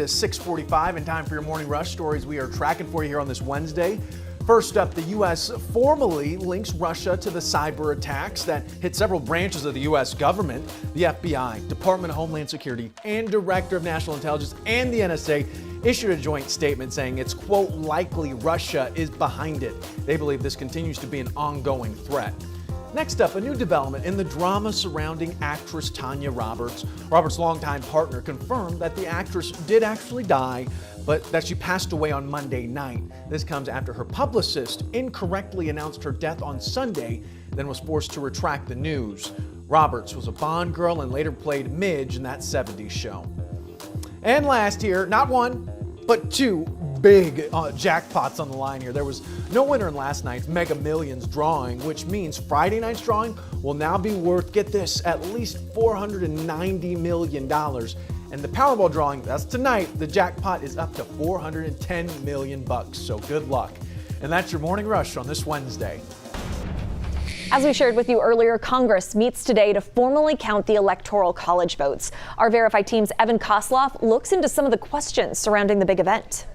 It's 6:45 and time for your morning rush stories we are tracking for you here on this Wednesday. First up, the U.S. formally links Russia to the cyber attacks that hit several branches of the U.S. government. The FBI, Department of Homeland Security, and Director of National Intelligence and the NSA issued a joint statement saying it's, quote, likely Russia is behind it. They believe this continues to be an ongoing threat. Next up, a new development in the drama surrounding actress Tanya Roberts. Roberts' longtime partner confirmed that the actress did actually die, but that she passed away on Monday night. This comes after her publicist incorrectly announced her death on Sunday, then was forced to retract the news. Roberts was a Bond girl and later played Midge in that 70s show. And last here, not one, but two big jackpots on the line here. There was no winner in last night's Mega Millions drawing, which means Friday night's drawing will now be worth, get this, at least $490 million. And the Powerball drawing, that's tonight, the jackpot is up to $410 million. So good luck. And that's your morning rush on this Wednesday. As we shared with you earlier, Congress meets today to formally count the Electoral College votes. Our Verify team's Evan Kosloff looks into some of the questions surrounding the big event.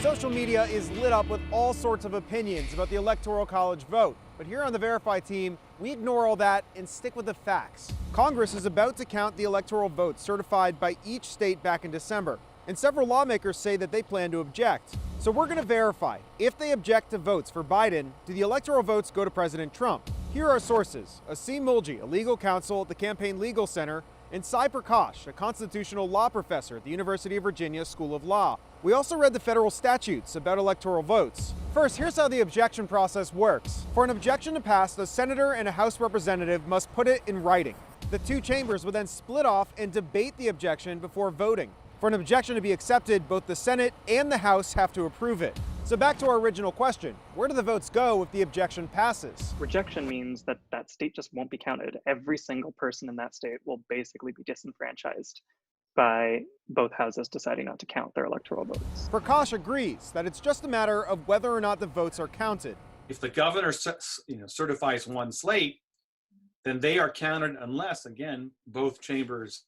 Social media is lit up with all sorts of opinions about the Electoral College vote. But here on the Verify team, we ignore all that and stick with the facts. Congress is about to count the electoral votes certified by each state back in December. And several lawmakers say that they plan to object. So we're going to verify. If they object to votes for Biden, do the electoral votes go to President Trump? Here are sources: Asim Mulji, a legal counsel at the Campaign Legal Center, and Sai Prakash, a constitutional law professor at the University of Virginia School of Law. We also read the federal statutes about electoral votes. First, here's how the objection process works. For an objection to pass, a senator and a House representative must put it in writing. The two chambers will then split off and debate the objection before voting. For an objection to be accepted, both the Senate and the House have to approve it. So back to our original question, where do the votes go if the objection passes? Rejection means that that state just won't be counted. Every single person in that state will basically be disenfranchised by both houses deciding not to count their electoral votes. Prakash agrees that it's just a matter of whether or not the votes are counted. If the governor certifies one slate, then they are counted unless, again, both chambers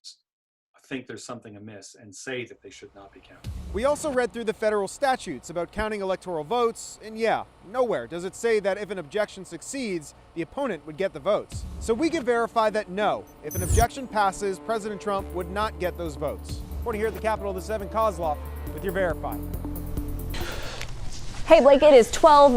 think there's something amiss and say that they should not be counted. We also read through the federal statutes about counting electoral votes, and yeah, nowhere does it say that if an objection succeeds, the opponent would get the votes. So we can verify that no, if an objection passes, President Trump would not get those votes. Reporting here at the Capitol, this is Evan Kosloff with your Verify. Hey Blake, it is 12